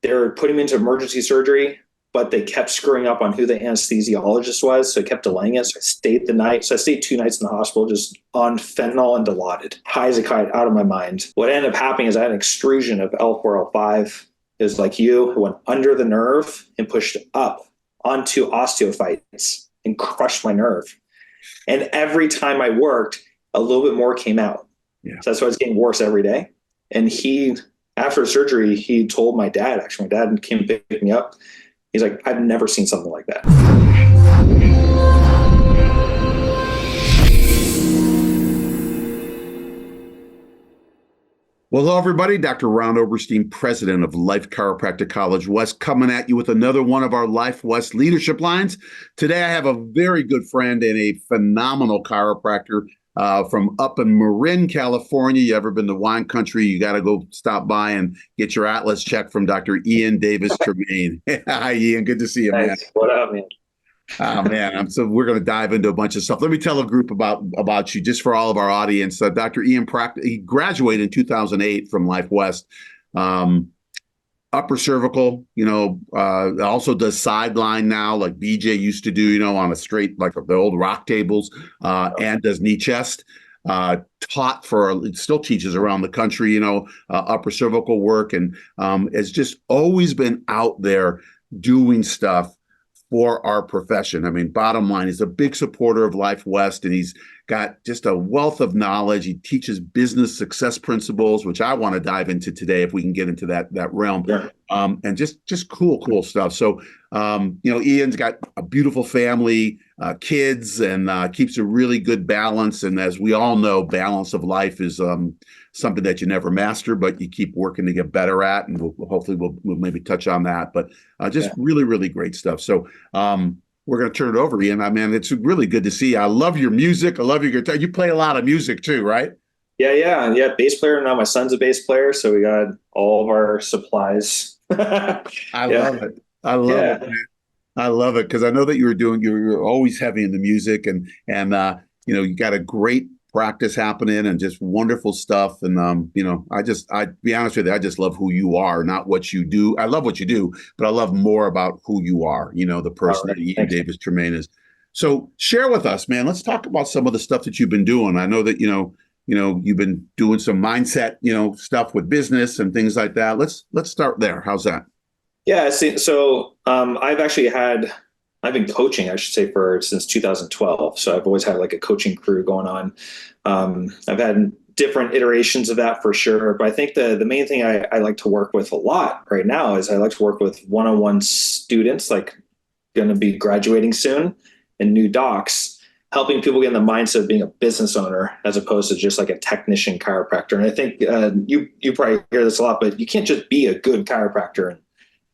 they were putting me into emergency surgery, but they kept screwing up on who the anesthesiologist was. So it kept delaying it. So I stayed the night. So I stayed 2 nights in the hospital, just on fentanyl and Dilaudid, high as a kite, out of my mind. What ended up happening is I had an extrusion of L4, L5. It was like it went under the nerve and pushed up onto osteophytes and crushed my nerve. And every time I worked, a little bit more came out. Yeah. So that's why it's getting worse every day. And after surgery, he told my dad, actually, my dad came to pick me up. He's like, I've never seen something like that. Well, hello, everybody. Dr. Ron Oberstein, president of Life Chiropractic College West, coming at you with another one of our Life West leadership lines. Today, I have a very good friend and a phenomenal chiropractor from up in Marin, California. You ever been to wine country? You got to go stop by and get your Atlas check from Dr. Ian Davis-Tremayne. Hi, Ian. Good to see you, man. What up, man? Oh, man. So we're going to dive into a bunch of stuff. Let me tell a group about you, just for all of our audience. Dr. Ian, he graduated in 2008 from Life West. Upper cervical, also does sideline now, like BJ used to do, on a straight, like the old rock tables, and does knee chest. Still teaches around the country, upper cervical work, and has just always been out there doing stuff for our profession. I mean, bottom line, he's a big supporter of Life West, and he's got just a wealth of knowledge. He teaches business success principles, which I want to dive into today if we can get into that realm. Yeah. And just cool stuff. So, Ian's got a beautiful family, kids, and keeps a really good balance. And as we all know, balance of life is something that you never master, but you keep working to get better at. And hopefully we'll maybe touch on that. But really, really great stuff. So we're going to turn it over, Ian. Man, it's really good to see you. I love your music. I love your guitar. You play a lot of music too, right? Yeah. Bass player. Now my son's a bass player. So we got all of our supplies. I love it. I love it, man. I love it because I know that you're always heavy in the music and you got a great practice happening and just wonderful stuff. And, I be honest with you, I just love who you are, not what you do. I love what you do, but I love more about who you are, the person that Ian Davis-Tremayne is. So share with us, man. Let's talk about some of the stuff that you've been doing. I know that, you've been doing some mindset, stuff with business and things like that. Let's start there. How's that? Yeah. So I've been coaching, I should say, since 2012. So I've always had like a coaching crew going on. I've had different iterations of that for sure. But I think the main thing I like to work with a lot right now is I like to work with one-on-one students, like going to be graduating soon, and new docs, helping people get in the mindset of being a business owner as opposed to just like a technician chiropractor. And I think you probably hear this a lot, but you can't just be a good chiropractor and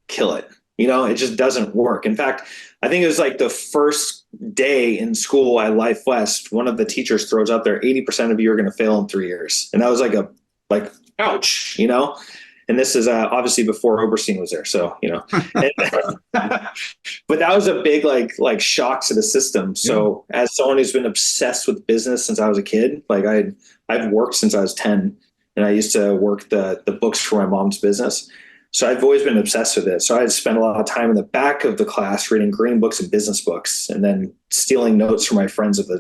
kill it. It just doesn't work. In fact, I think it was like the first day in school at Life West, one of the teachers throws out there, 80% of you are going to fail in 3 years. And that was like, ouch, and this is obviously before Oberstein was there. So, but that was a big, like shock to the system. So as someone who's been obsessed with business since I was a kid, like I've worked since I was 10 and I used to work the books for my mom's business. So I've always been obsessed with it. So I'd spend a lot of time in the back of the class reading green books and business books, and then stealing notes from my friends of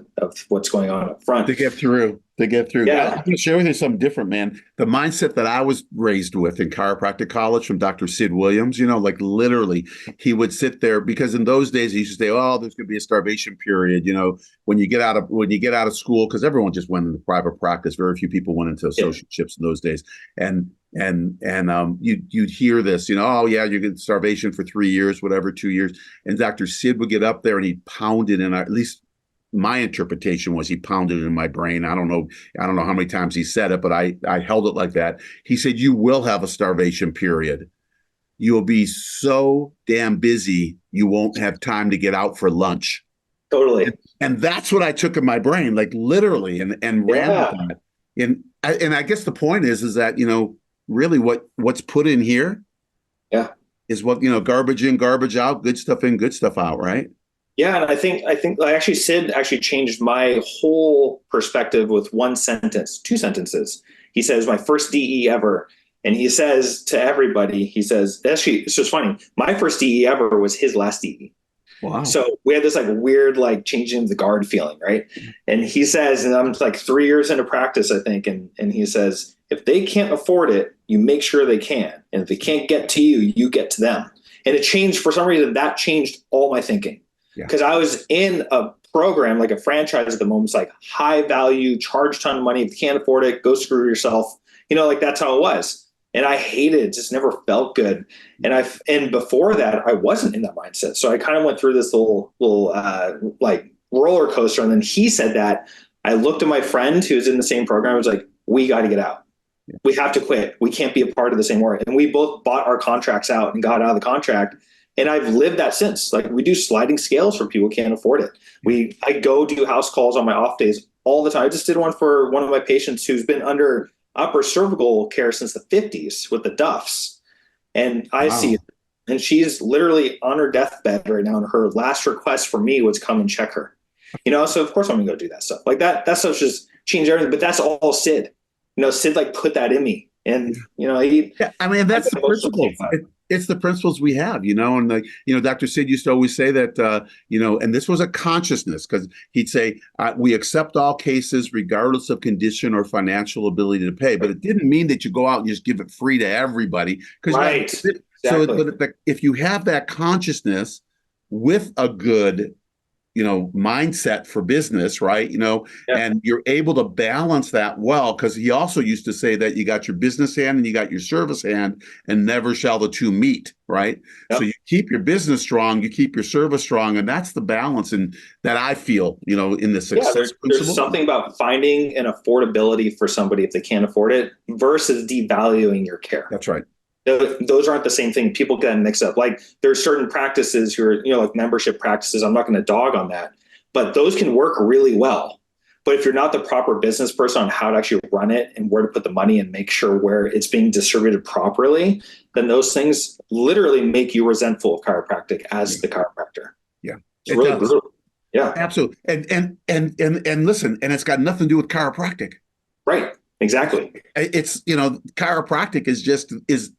what's going on up front. To get through. Yeah. I'm going to share with you something different, man. The mindset that I was raised with in chiropractic college from Dr. Sid Williams, like literally he would sit there because in those days he used to say, oh, there's going to be a starvation period, when you get out of school, because everyone just went into private practice. Very few people went into associateships in those days. And you'd hear this, oh yeah, you're getting starvation for 3 years, whatever, 2 years. And Dr. Sid would get up there and he'd pound it in, at least my interpretation was he pounded it in my brain. I don't know how many times he said it, but I held it like that. He said, you will have a starvation period. You'll be so damn busy, you won't have time to get out for lunch. Totally. And that's what I took in my brain, like literally, and ran with that. And I guess the point is that, really what's put in here is what, garbage in, garbage out, good stuff in, good stuff out, right? Yeah. And I think Sid changed my whole perspective with 2 sentences. He says, my first DE ever, And he says to everybody, he says, actually, it's just funny. My first DE ever was his last DE. Wow. So we had this like weird, like changing the guard feeling, right? And he says, and I'm like 3 years into practice, I think, and he says, if they can't afford it, you make sure they can. And if they can't get to you, you get to them. And it changed, for some reason, that changed all my thinking. Because I was in a program, like a franchise at the moment, it's like high value, charge a ton of money. If you can't afford it, go screw yourself. Like that's how it was. And I hated it, just never felt good. And before that, I wasn't in that mindset. So I kind of went through this little like roller coaster. And then he said that. I looked at my friend who was in the same program. I was like, we got to get out. We have to quit. We can't be a part of the same work. And we both bought our contracts out and got out of the contract. And I've lived that since. Like we do sliding scales for people who can't afford it. I go do house calls on my off days all the time. I just did one for one of my patients who's been under upper cervical care since the 50s with the Duffs. And I see it. And she's literally on her deathbed right now. And her last request for me was come and check her. So of course I'm gonna go do that stuff. Like that stuff just changed everything. But that's all Sid. Sid like put that in me. And I mean, that's the principles. It's the principles we have, and like, Dr. Sid used to always say that, and this was a consciousness, because he'd say, we accept all cases regardless of condition or financial ability to pay. But it didn't mean that you go out and just give it free to everybody. Right. Exactly. So if you have that consciousness with a good mindset for business, right? And you're able to balance that well, because he also used to say that you got your business hand and you got your service hand, and never shall the two meet, right? So you keep your business strong, you keep your service strong, and that's the balance. And that I feel, in the success principle. There's something about finding an affordability for somebody if they can't afford it versus devaluing your care. That's right. Those aren't the same thing. People get mixed up. Like there's certain practices who are, like membership practices. I'm not going to dog on that, but those can work really well. But if you're not the proper business person on how to actually run it and where to put the money and make sure where it's being distributed properly, then those things literally make you resentful of chiropractic as the chiropractor. Yeah. It's really brutal. Yeah, absolutely. And listen, and it's got nothing to do with chiropractic. Right. Exactly. It's, chiropractic is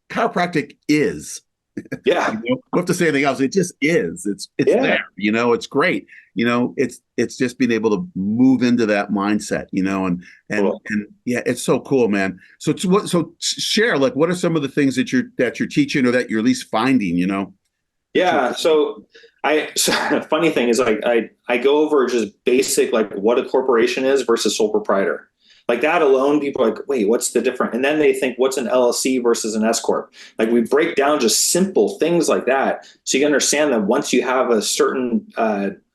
chiropractic is. Yeah. You don't have to say anything else. It just is. It's there. It's great. It's just being able to move into that mindset. And yeah, it's so cool, man. So share, like, what are some of the things that you're teaching or that you're at least finding? Yeah. So funny thing is, like, I go over just basic, like what a corporation is versus sole proprietor. Like that alone, people are like, wait, what's the difference? And then they think, what's an LLC versus an S Corp? Like we break down just simple things like that. So you can understand that once you have a certain,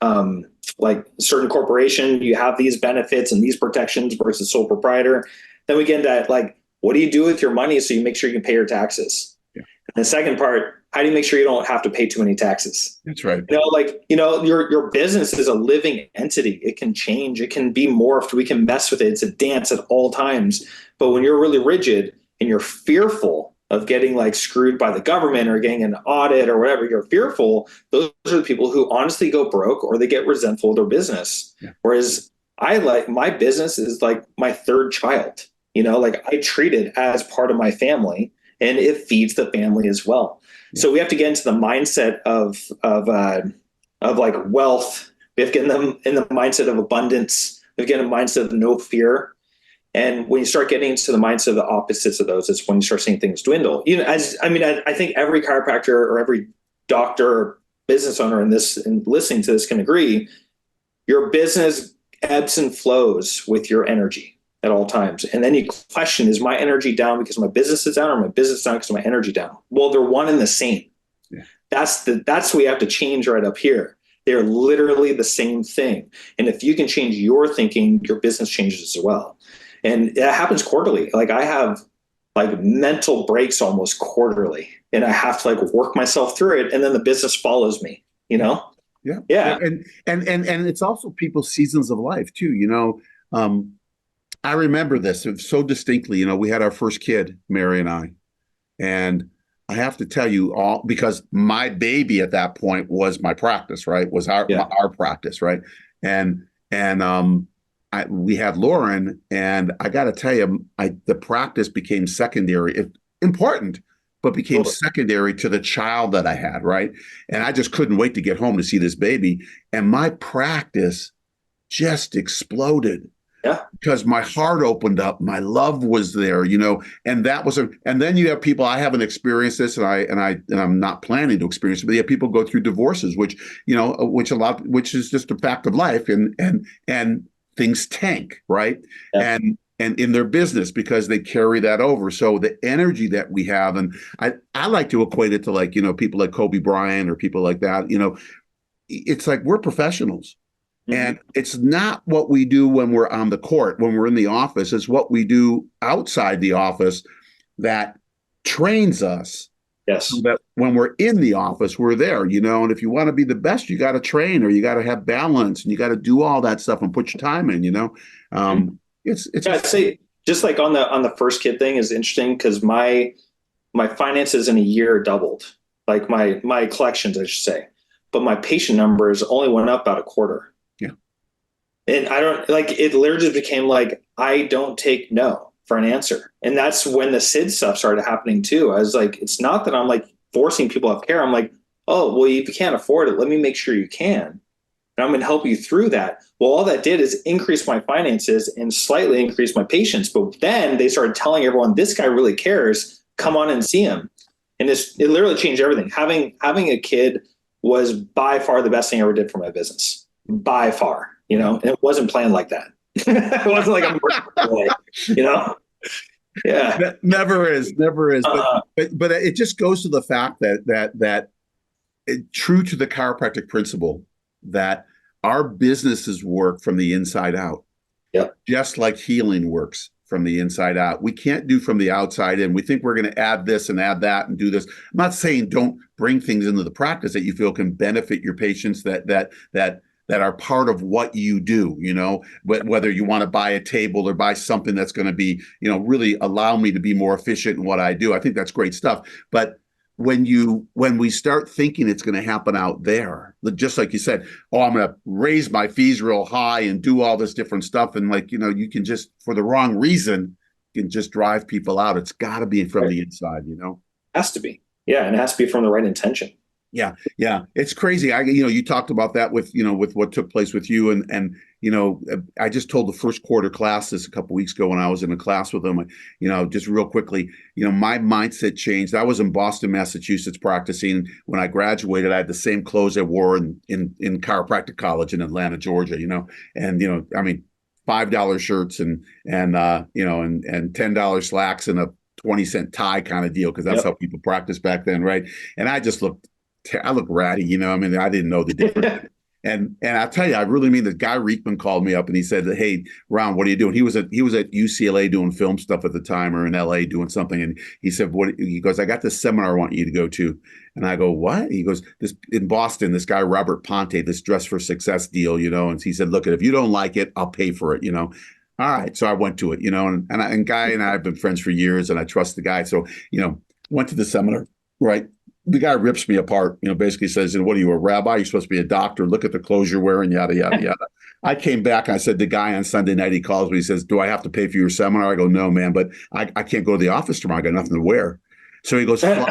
certain corporation, you have these benefits and these protections versus sole proprietor. Then we get into like, what do you do with your money so you make sure you can pay your taxes? Yeah. And the second part, how do you make sure you don't have to pay too many taxes? That's right. Your business is a living entity. It can change. It can be morphed. We can mess with it. It's a dance at all times. But when you're really rigid and you're fearful of getting like screwed by the government or getting an audit or whatever, you're fearful. Those are the people who honestly go broke or they get resentful of their business. Yeah. Whereas my business is like my third child. Like I treat it as part of my family, and it feeds the family as well. Yeah. So we have to get into the mindset of like wealth. We have to get them in the mindset of abundance. We have to get in the mindset of no fear. And when you start getting into the mindset of the opposites of those, it's when you start seeing things dwindle. I think every chiropractor or every doctor or business owner in this and listening to this can agree, your business ebbs and flows with your energy at all times. And then you question, is my energy down because my business is down, or my business down because my energy down? Well, they're one and the same. Yeah. That's what we have to change right up here. They're literally the same thing. And if you can change your thinking, your business changes as well. And it happens quarterly. Like I have like mental breaks almost quarterly, and I have to like work myself through it. And then the business follows me, Yeah. And it's also people's seasons of life too. I remember this so distinctly. We had our first kid, Mary and I, and I have to tell you all, because my baby at that point was my practice, right? Was our practice, right? And we had Lauren, and I got to tell you, the practice became secondary, important, but became Totally. secondary to the child that I had, right? And I just couldn't wait to get home to see this baby. And my practice just exploded Yeah. because my heart opened up, my love was there, and that was and then you have people, I haven't experienced this, and I'm not planning to experience it, but you have people go through divorces, which is just a fact of life, and things tank, right? Yeah. And in their business because they carry that over. So the energy that we have, and I like to equate it to, like, people like Kobe Bryant or people like that, it's like we're professionals. Mm-hmm. And it's not what we do when we're on the court, when we're in the office. It's what we do outside the office that trains us, so Yes. that when we're in the office, we're there, And if you want to be the best, you got to train, or you got to have balance, and you got to do all that stuff and put your time in. Mm-hmm. It's Yeah, I'd say just like on the first kid thing is interesting because my finances in a year doubled, like my collections, I should say, but my patient numbers only went up about a quarter. yeah, And I don't like it literally just became like, I don't take no for an answer. And that's when the SID stuff started happening too. I was like, it's not that I'm like forcing people to have care. I'm like, oh, well, if you can't afford it, let me make sure you can. And I'm going to help you through that. Well, all that did is increase my finances and slightly increase my patients. But then they started telling everyone, this guy really cares. Come on and see him. And it literally changed everything. Having a kid was by far the best thing I ever did for my business. By far, and it wasn't planned like that. It wasn't like I'm boy, Yeah. never is, never is. But Uh, but it just goes to the fact that true to the chiropractic principle, that our businesses work from the inside out, yeah. just like healing works from the inside out. We can't do from the outside in. We think we're going to add this and add that and do this. I'm not saying don't bring things into the practice that you feel can benefit your patients, that are part of what you do, whether you want to buy a table or buy something that's going to be, really allow me to be more efficient in what I do. I think that's great stuff. But when we start thinking it's going to happen out there, just like you said, oh, I'm going to raise my fees real high and do all this different stuff, and you can just, for the wrong reason, you can just drive people out. It's got to be from Right. the inside. Has to be. Yeah. And it has to be from the right intention. Yeah, yeah, it's crazy. You talked about that with what took place with you, and I just told the first quarter class this a couple weeks ago when I was in a class with them. Just real quickly, my mindset changed. I was in Boston, Massachusetts practicing. When I graduated, I had the same clothes I wore in chiropractic college in Atlanta, Georgia. And I mean, $5 shirts and $10 slacks and a 20-cent tie kind of deal, because that's Yep. how people practice back then, right? And I look ratty, I mean, I didn't know the difference. And I'll tell you, I really mean, the Guy Reekman called me up and he said, "Hey, Ron, what are you doing?" He was at UCLA doing film stuff at the time, or in LA doing something. And he said, he goes, "I got this seminar I want you to go to." And I go, "What?" He goes, "This in Boston, this guy, Robert Ponte, this Dress for Success deal, And he said, "Look, if you don't like it, I'll pay for it, All right. So I went to it, and Guy and I have been friends for years, and I trust the guy. So, went to the seminar, right? The guy rips me apart, basically says, "What are you, a rabbi? You're supposed to be a doctor. Look at the clothes you're wearing, yada, yada, yada." I came back and I said, the guy on Sunday night, he calls me, he says, "Do I have to pay for your seminar?" I go, "No, man, but I can't go to the office tomorrow. I got nothing to wear." So he goes, "Fly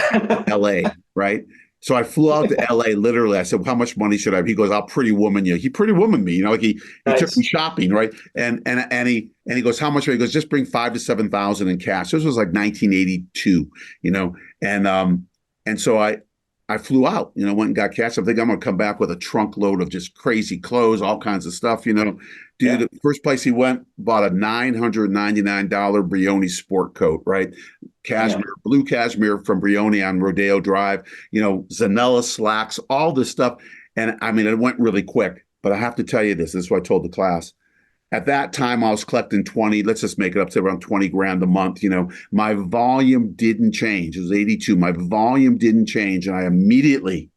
to LA," right? So I flew out to LA, literally. I said, "How much money should I have?" He goes, "I'll pretty woman you." He pretty woman me, like he took me Nice. shopping, right? And he goes, "How much?" He goes, "Just bring 5,000 to 7,000 in cash." This was like 1982, and so I flew out, went and got cash. I think I'm going to come back with a trunk load of just crazy clothes, all kinds of stuff, Dude, Yeah. the first place he went, bought a $999 Brioni sport coat, right? Yeah. Cashmere, blue cashmere from Brioni on Rodeo Drive, Zanella slacks, all this stuff. And I mean, it went really quick, but I have to tell you this is what I told the class. At that time, I was collecting 20, let's just make it up to around 20 grand a month. My volume didn't change. It was 82. My volume didn't change. And I immediately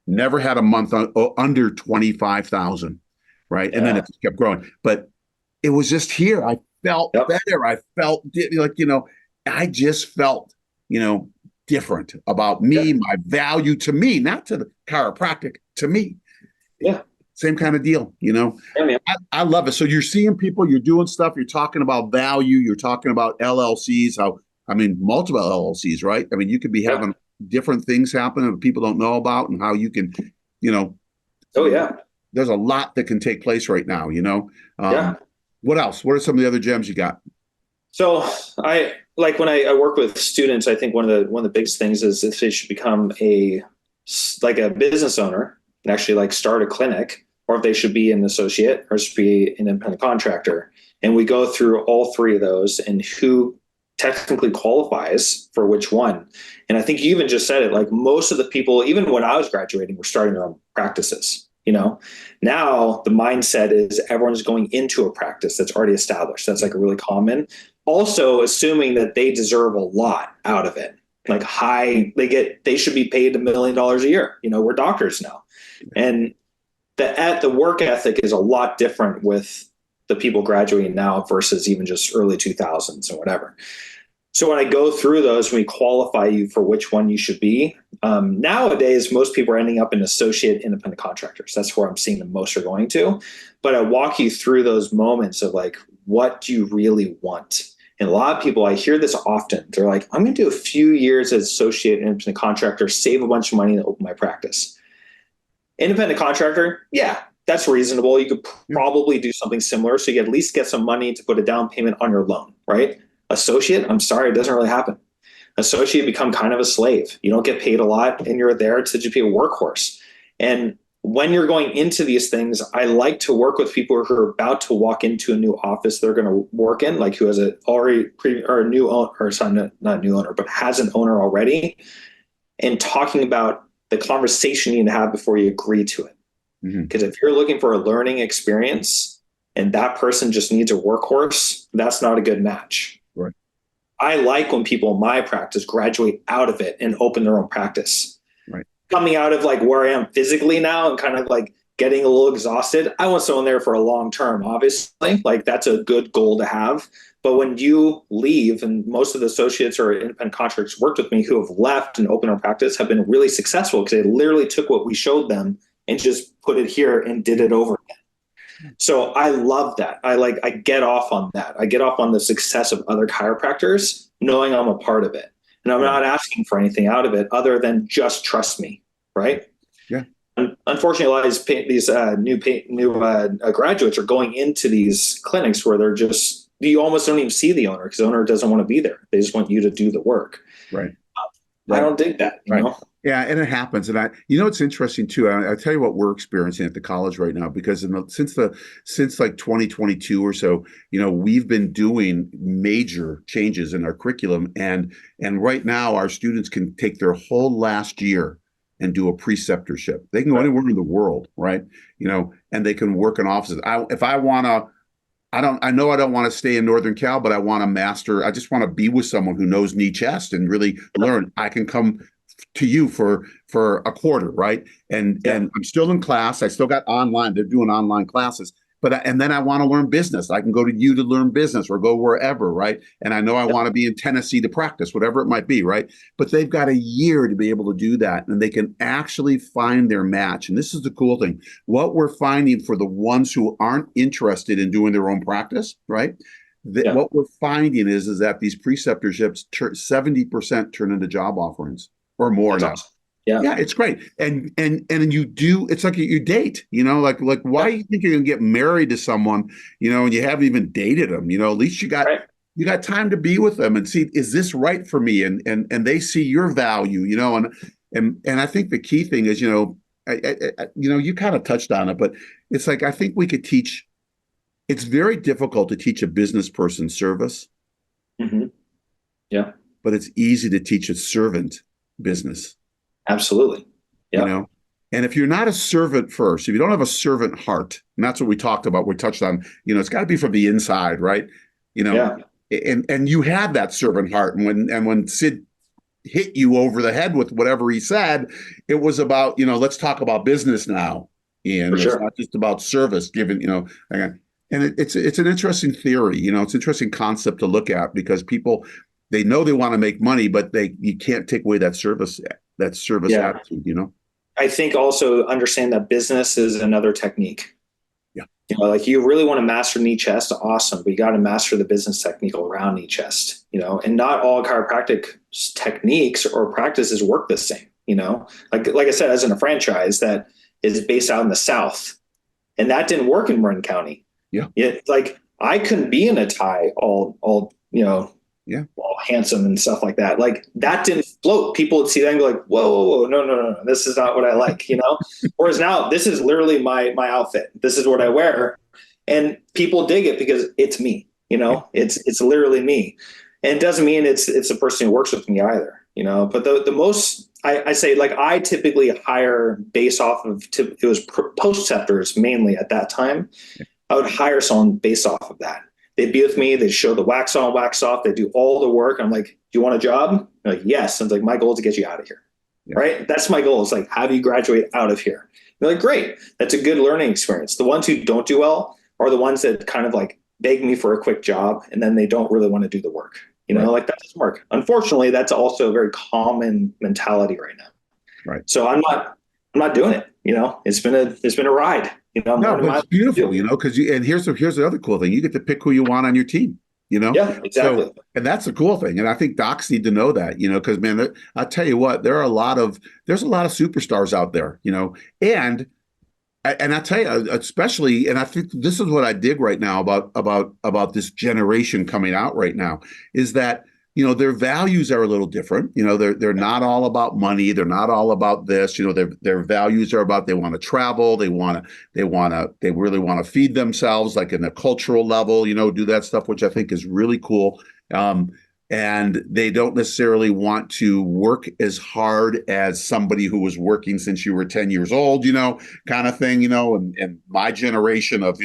never had a month under 25,000. Right. And then Yeah. it just kept growing. But it was just here. I felt Yep. better. I felt like, I just felt, different about Yeah. me, my value to me, not to the chiropractic, to me. Yeah. Same kind of deal, you know. Yeah, man. I love it. So you're seeing people, you're doing stuff, you're talking about value, you're talking about LLCs, how, I mean, multiple LLCs, right? I mean, you could be Yep. having different things happen that people don't know about, and how you can, you know, Oh yeah. there's a lot that can take place right now, you know. Yeah. What else? What are some of the other gems you got? So I like when I work with students, I think one of the biggest things is if they should become like a business owner and actually like start a clinic, or if they should be an associate or should be an independent contractor. And we go through all three of those and who technically qualifies for which one. And I think you even just said it, like most of the people, even when I was graduating, were starting their own practices. You know, now the mindset is everyone's going into a practice that's already established. That's like really common. Also assuming that they deserve a lot out of it. Like they should be paid $1 million a year. You know, we're doctors now. And the work ethic is a lot different with the people graduating now versus even just early 2000s or whatever. So when I go through those, we qualify you for which one you should be. Nowadays, most people are ending up in associate independent contractors. That's where I'm seeing the most are going to. But I walk you through those moments of like, what do you really want? And a lot of people, I hear this often. They're like, I'm going to do a few years as associate independent contractor, save a bunch of money and open my practice. Independent contractor, yeah, that's reasonable. You could probably do something similar. So you at least get some money to put a down payment on your loan, right? Associate, I'm sorry, it doesn't really happen. Associate, become kind of a slave. You don't get paid a lot and you're there to just be a workhorse. And when you're going into these things, I like to work with people who are about to walk into a new office they're going to work in, like who has a new owner, or sorry, not a new owner, but has an owner already, and talking about the conversation you need to have before you agree to it. Because if you're looking for a learning experience and that person just needs a workhorse, that's not a good match. Right. I like when people in my practice graduate out of it and open their own practice. Right. Coming out of like where I am physically now and kind of like getting a little exhausted, I want someone there for a long term, obviously. Like that's a good goal to have. But when you leave, and most of the associates or independent contractors worked with me who have left and opened our practice have been really successful because they literally took what we showed them and just put it here and did it over again. So I love that. I get off on that. I get off on the success of other chiropractors, knowing I'm a part of it. And I'm not asking for anything out of it other than just trust me, right? Yeah. Unfortunately, a lot of these new graduates are going into these clinics where they're just, you almost don't even see the owner because the owner doesn't want to be there. They just want you to do the work. Right. I don't dig that, you know? Yeah, and it happens. And it's interesting too. I tell you what we're experiencing at the college right now, because since like 2022 or so, we've been doing major changes in our curriculum, and right now our students can take their whole last year and do a preceptorship. They can go anywhere in the world, right? And they can work in offices. If I want to. I know I don't want to stay in Northern Cal, but I want to master. I just want to be with someone who knows knee chest and really learn. I can come to you for a quarter, right? And I'm still in class. I still got online. They're doing online classes. And then I want to learn business. I can go to you to learn business or go wherever, right? And I know I want to be in Tennessee to practice, whatever it might be, right? But they've got a year to be able to do that, and they can actually find their match. And this is the cool thing. What we're finding for the ones who aren't interested in doing their own practice, right? What we're finding is that these preceptorships, 70% turn into job offerings or more now. Awesome. Yeah, it's great. And you do, it's like you date, like why do you think you're gonna get married to someone, and you haven't even dated them, at least you got time to be with them and see, is this right for me? And they see your value, and I think the key thing is, you kind of touched on it, but it's like, I think we could teach, it's very difficult to teach a business person service. Mm-hmm. Yeah. But it's easy to teach a servant business. Absolutely. Yeah. And if you're not a servant first, if you don't have a servant heart, and that's what we talked about, we touched on, it's got to be from the inside, right? And you had that servant heart. And when Sid hit you over the head with whatever he said, it was about, let's talk about business now. And it's not just about service given, and it's an interesting theory, it's an interesting concept to look at, because people, they know they want to make money, but you can't take away that service attitude, I think also understand that business is another technique. Yeah. Like you really want to master knee chest, awesome, but you got to master the business technique around knee chest, and not all chiropractic techniques or practices work the same, like I said, as in a franchise that is based out in the South, and that didn't work in Marin County. Yeah. Like I couldn't be in a tie all, Yeah. all handsome and stuff like that. Like that didn't float. People would see that and go like, whoa, whoa, whoa, no, no, no, no, this is not what I like, Whereas now this is literally my outfit. This is what I wear. And people dig it because it's me, it's literally me. And it doesn't mean it's the person who works with me either, but the most, I say, like, I typically hire based off of, it was postceptors mainly at that time. I would hire someone based off of that. They'd be with me. They'd show the wax on, wax off. They do all the work. I'm like, do you want a job? They're like, yes. And it's like, my goal is to get you out of here. Yeah. Right. That's my goal. It's like, have you graduate out of here? They're like, great. That's a good learning experience. The ones who don't do well are the ones that kind of like beg me for a quick job. And then they don't really want to do the work. Right. Like that doesn't work. Unfortunately, that's also a very common mentality right now. Right. So I'm not doing it. It's been a ride. No, but it's beautiful, because and here's the other cool thing. You get to pick who you want on your team, Yeah, exactly. So, and that's the cool thing. And I think docs need to know that, because man, I'll tell you what, there's a lot of superstars out there, and I tell you, especially, and I think this is what I dig right now about this generation coming out right now, is that their values are a little different. They're not all about money. They're not all about this. Their values are about, they want to travel. They really want to feed themselves, like in a cultural level. Do that stuff, which I think is really cool. And they don't necessarily want to work as hard as somebody who was working since you were 10 years old, kind of thing. And my generation of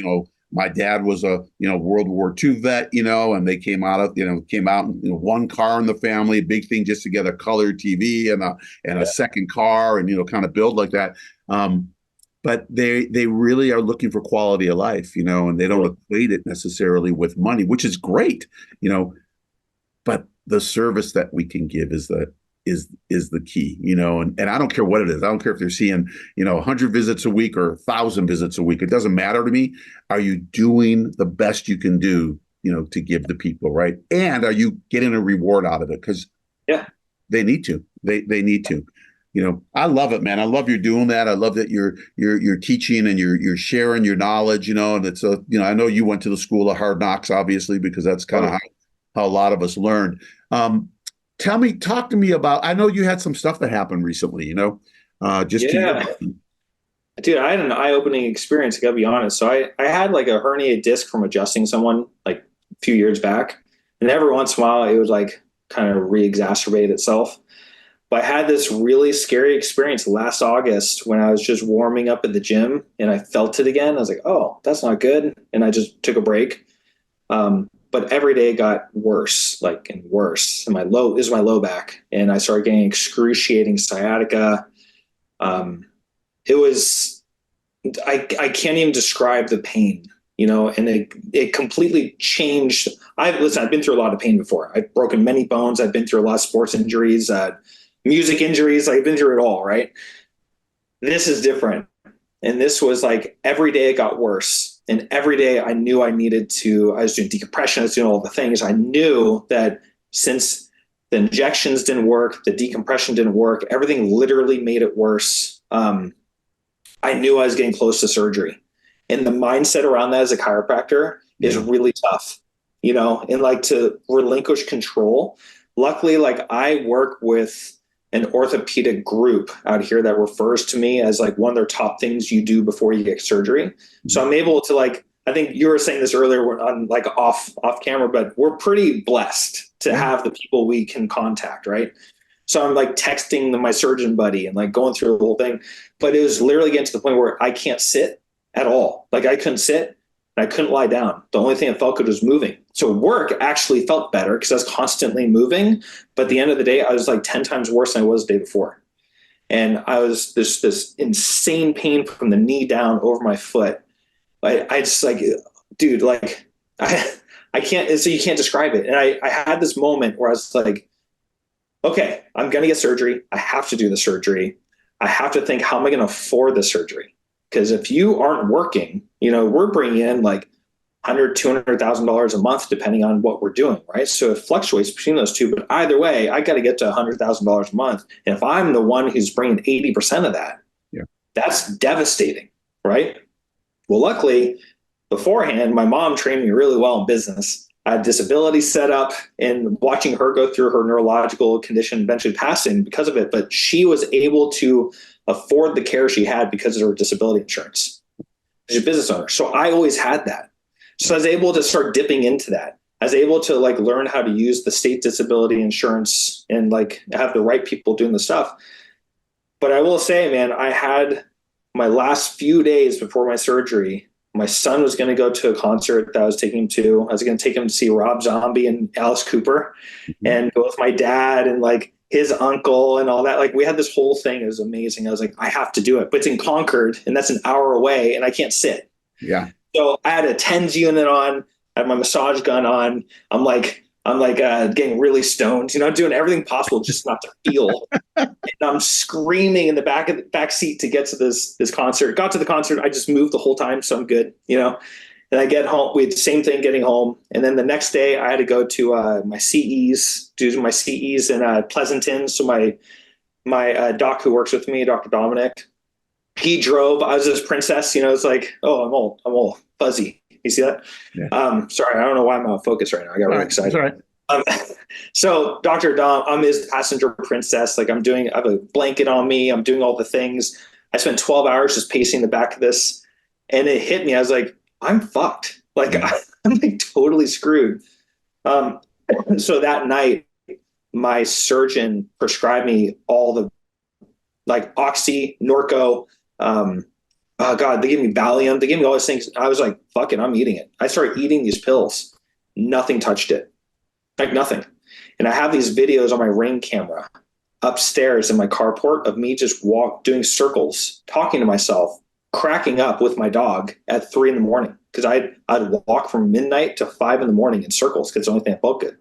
my dad was a World War II vet, and they came out one car in the family, big thing just to get a color TV and a second car, and kind of build like that. But they really are looking for quality of life, and they don't equate it necessarily with money, which is great, but the service that we can give is the key, and I don't care what it is. I don't care if they're seeing, 100 visits a week or 1,000 visits a week. It doesn't matter to me. Are you doing the best you can do, to give the people, right? And are you getting a reward out of it? Because they need to. They need to. I love it, man. I love you're doing that. I love that you're teaching and you're sharing your knowledge, and it's I know you went to the school of hard knocks, obviously, because that's kind of how a lot of us learned. Talk to me about, I know you had some stuff that happened recently, Dude, I had an eye-opening experience, I gotta be honest. So I had like a herniated disc from adjusting someone like a few years back. And every once in a while it would like kind of re-exacerbate itself. But I had this really scary experience last August when I was just warming up at the gym and I felt it again. I was like, oh, that's not good. And I just took a break. But every day it got worse, and worse. And is my low back. And I started getting excruciating sciatica. It was, I can't even describe the pain, and it completely changed. I've been through a lot of pain before. I've broken many bones. I've been through a lot of sports injuries, music injuries. I've been through it all, right? This is different. And this was like every day it got worse. And every day I knew I was doing decompression, I was doing all the things. I knew that since the injections didn't work, the decompression didn't work, everything literally made it worse. I knew I was getting close to surgery. And the mindset around that as a chiropractor is really tough, and like to relinquish control. Luckily, like I work with an orthopedic group out here that refers to me as like one of their top things you do before you get surgery. Mm-hmm. So I'm able to I think you were saying this earlier on like off camera, but we're pretty blessed to have the people we can contact. Right. So I'm like texting my surgeon buddy and like going through the whole thing, but it was literally getting to the point where I can't sit at all. Like I couldn't sit. I couldn't lie down. The only thing I felt good was moving. So work actually felt better because I was constantly moving. But at the end of the day, I was like 10 times worse than I was the day before. And I was this insane pain from the knee down over my foot. I just like, dude, like I can't, so you can't describe it. And I had this moment where I was like, okay, I'm going to get surgery. I have to do the surgery. I have to think, how am I going to afford the surgery? Because if you aren't working, we're bringing in like $100,000, $200,000 a month, depending on what we're doing, right? So it fluctuates between those two, but either way, I got to get to $100,000 a month. And if I'm the one who's bringing 80% of that, that's devastating, right? Well, luckily, beforehand, my mom trained me really well in business. I had disability set up, and watching her go through her neurological condition, eventually passing because of it. But she was able to afford the care she had because of her disability insurance. She's a business owner. So I always had that. So I was able to start dipping into that. I was able to like learn how to use the state disability insurance and like have the right people doing the stuff. But I will say, man, I had my last few days before my surgery, my son was going to go to a concert that I was taking him to. I was going to take him to see Rob Zombie and Alice Cooper and go with my dad and like his uncle and all that. Like we had this whole thing. It was amazing. I was like, I have to do it. But it's in Concord and that's an hour away and I can't sit. Yeah. So I had a TENS unit on. I had my massage gun on. I'm getting really stoned, doing everything possible just not to feel. And I'm screaming in the back seat to get to this concert. Got to the concert. I just moved the whole time, so I'm good, And I get home. We had the same thing getting home. And then the next day I had to go to my CEs, do my CEs in Pleasanton. So my doc who works with me, Dr. Dominic, he drove. I was this princess, it's like, oh, I'm all fuzzy. You see that? Yeah. Sorry, I don't know why I'm out of focus right now. I got really excited. All right. So Dr. Dom, I'm his passenger princess. Like I have a blanket on me. I'm doing all the things. I spent 12 hours just pacing the back of this and it hit me. I was like, I'm fucked. Like I'm like totally screwed. So that night, my surgeon prescribed me all the like Oxy, Norco, oh God, they gave me Valium. They gave me all these things. I was like, fuck it, I'm eating it. I started eating these pills. Nothing touched it. Like nothing. And I have these videos on my Ring camera upstairs in my carport of me just doing circles, talking to myself, cracking up with my dog at 3 a.m. Because I'd walk from midnight to 5 a.m. in circles because it's the only thing I felt good.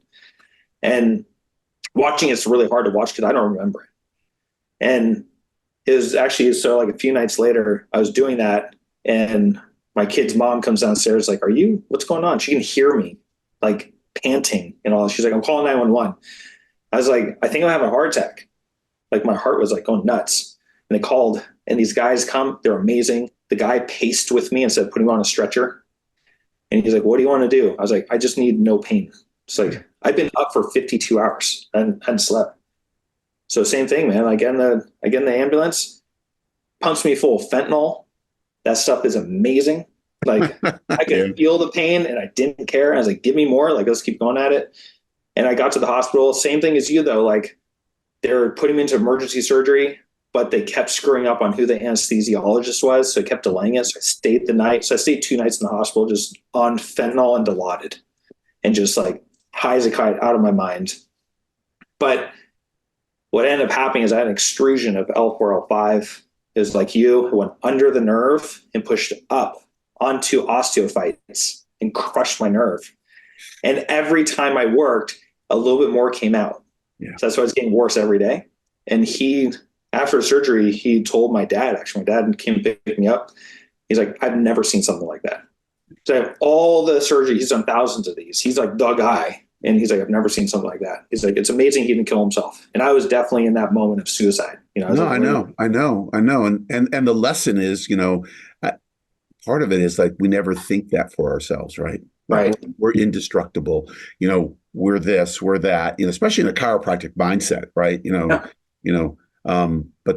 And watching it's really hard to watch because I don't remember it. And it was actually, so like a few nights later, I was doing that and my kid's mom comes downstairs like, what's going on? She can hear me like panting and all. She's like, I'm calling 911. I was like, I think I'm having a heart attack. Like my heart was like going nuts. And they called and these guys come, they're amazing. The guy paced with me and said, put him on a stretcher. And he's like, what do you want to do? I was like, I just need no pain. It's like, I've been up for 52 hours and hadn't slept. So same thing, man. I get in the ambulance, pumps me full of fentanyl. That stuff is amazing. Like I could feel the pain and I didn't care. I was like, give me more. Like, let's keep going at it. And I got to the hospital. Same thing as you though. Like they were putting me into emergency surgery, but they kept screwing up on who the anesthesiologist was. So I kept delaying it. So I stayed the night. So I stayed 2 nights in the hospital, just on fentanyl and Dilaudid and just like high as a kite, out of my mind. But what ended up happening is I had an extrusion of L4, L5. It was like it went under the nerve and pushed up onto osteophytes and crushed my nerve. And every time I worked, a little bit more came out. Yeah. So that's why it's getting worse every day. And after surgery, he told my dad, actually, my dad came to pick me up. He's like, I've never seen something like that. So I have all the surgery. He's done thousands of these. He's like the guy. And he's like, I've never seen something like that. He's like, it's amazing he didn't kill himself. And I was definitely in that moment of suicide. I know. And the lesson is, part of it is like, we never think that for ourselves, right? Right. We're indestructible. We're this, we're that, especially in a chiropractic mindset, right? But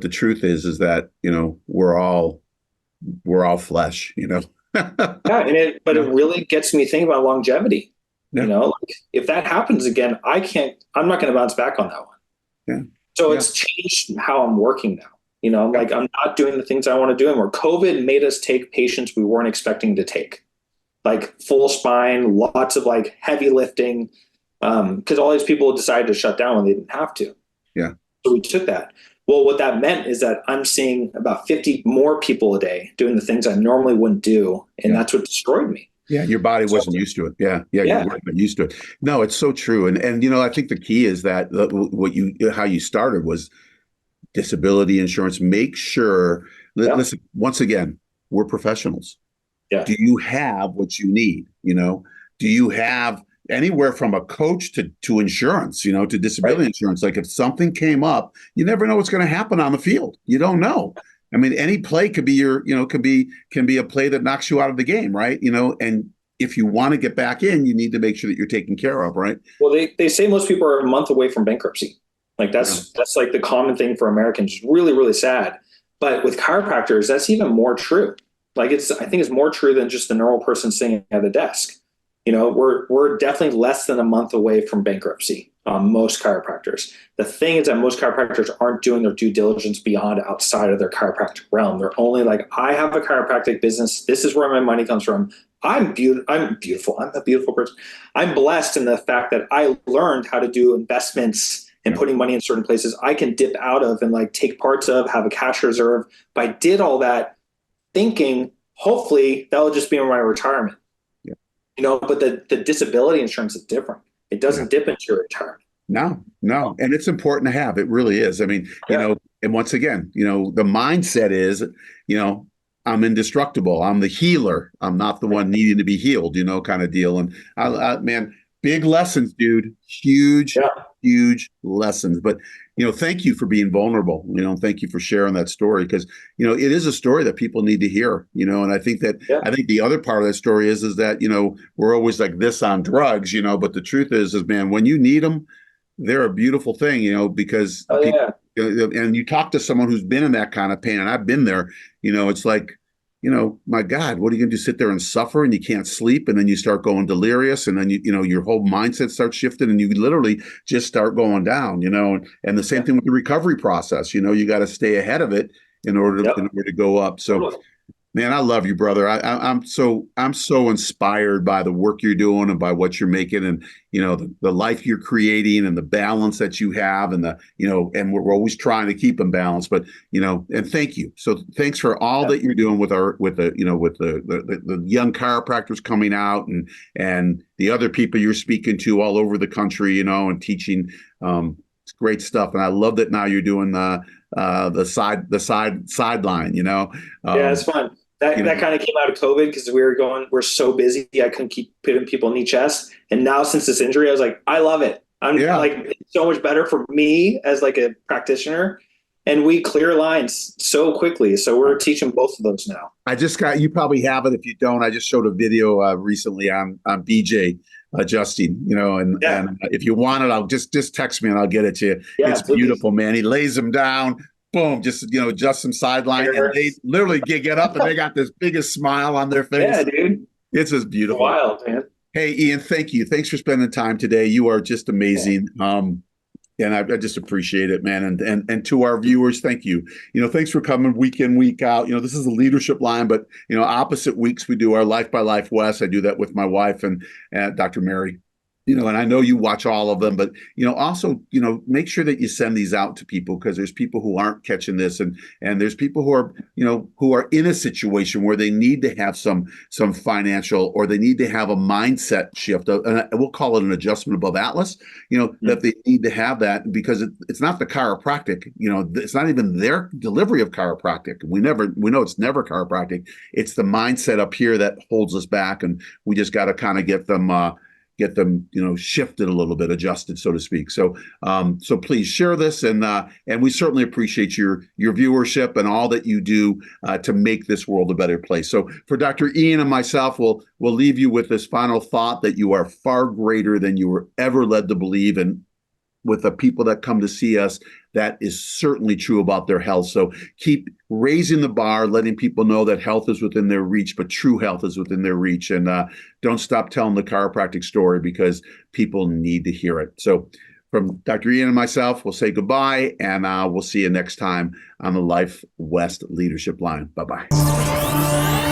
the truth is that, we're all flesh, Yeah. But it really gets me thinking about longevity. Yeah. Like if that happens again, I'm not going to bounce back on that one. Yeah. So it's changed how I'm working now. Like I'm not doing the things I want to do anymore. COVID made us take patients we weren't expecting to take, like full spine, lots of like heavy lifting, because all these people decided to shut down when they didn't have to. Yeah. So we took that. Well, what that meant is that I'm seeing about 50 more people a day doing the things I normally wouldn't do. And that's what destroyed me. Yeah, your body wasn't used to it. Yeah, you weren't used to it. No, it's so true. And I think the key is that how you started was disability insurance. Make sure, Yeah. listen, once again, we're professionals. Yeah. Do you have what you need? Do you have anywhere from a coach to insurance, to disability Right. insurance? Like if something came up, you never know what's going to happen on the field. You don't know. I mean, any play could be can be a play that knocks you out of the game, right? And if you want to get back in, you need to make sure that you're taken care of, right? Well, they say most people are a month away from bankruptcy. Like Yeah. that's like the common thing for Americans. It's really, really sad. But with chiropractors, that's even more true. Like I think it's more true than just the normal person sitting at a desk. We're definitely less than a month away from bankruptcy. Most chiropractors. The thing is that most chiropractors aren't doing their due diligence beyond outside of their chiropractic realm. They're only like, I have a chiropractic business. This is where my money comes from. I'm beautiful. I'm a beautiful person. I'm blessed in the fact that I learned how to do investments and putting money in certain places I can dip out of and like take parts of, have a cash reserve. But I did all that thinking, hopefully that'll just be in my retirement. Yeah. But the disability insurance is different. It doesn't dip into your retirement. No. And it's important to have. It really is. I mean, and once again, the mindset is, I'm indestructible. I'm the healer. I'm not the one needing to be healed, kind of deal. And man, big lessons, dude. Huge, huge lessons. But, thank you for being vulnerable. Thank you for sharing that story because, it is a story that people need to hear, and I think the other part of that story is that, we're always like this on drugs, but the truth is, man, when you need them, they're a beautiful thing, because people, and you talk to someone who's been in that kind of pain, and I've been there, it's like, my God, what are you going to do? Sit there and suffer and you can't sleep. And then you start going delirious. And then, your whole mindset starts shifting and you literally just start going down, and the same thing with the recovery process. You got to stay ahead of it in order to go up. So, man, I love you, brother. I'm so inspired by the work you're doing and by what you're making, and the life you're creating and the balance that you have, and and we're always trying to keep them balanced. But and thank you. So thanks for all that you're doing with the young chiropractors coming out and the other people you're speaking to all over the country, and teaching. It's great stuff, and I love that now you're doing the sideline. Yeah, it's fun. That kind of came out of COVID because we're so busy. I couldn't keep putting people in the chest. And now since this injury, I was like, I love it. I'm like, it's so much better for me as like a practitioner. And we clear lines so quickly. So we're teaching both of those now. You probably have it. If you don't, I just showed a video recently on BJ adjusting, and if you want it, I'll just text me and I'll get it to you. Yeah, it's please. Beautiful, man. He lays them down. Boom, just adjust some sideline, and they literally get up and they got this biggest smile on their face. Yeah, dude, it's just beautiful. Wild, man. Hey, Ian, thank you. Thanks for spending time today. You are just amazing. And I just appreciate it, man. And to our viewers, thank you. Thanks for coming week in, week out. This is a leadership line, but opposite weeks we do our Life by Life West. I do that with my wife and Dr. Mary. And I know you watch all of them, but, also, make sure that you send these out to people because there's people who aren't catching this and there's people who are, who are in a situation where they need to have some financial or they need to have a mindset shift. And we'll call it an adjustment above Atlas, that they need to have that because it's not the chiropractic, it's not even their delivery of chiropractic. We know it's never chiropractic. It's the mindset up here that holds us back. And we just got to kind of get them, shifted a little bit, adjusted, so to speak. So please share this, and we certainly appreciate your viewership and all that you do to make this world a better place. So for Dr. Ian and myself, we'll leave you with this final thought that you are far greater than you were ever led to believe, and with the people that come to see us, that is certainly true about their health. So keep raising the bar, letting people know that health is within their reach, but true health is within their reach. And don't stop telling the chiropractic story because people need to hear it. So from Dr. Ian and myself, we'll say goodbye, and we'll see you next time on the Life West Leadership Line. Bye-bye.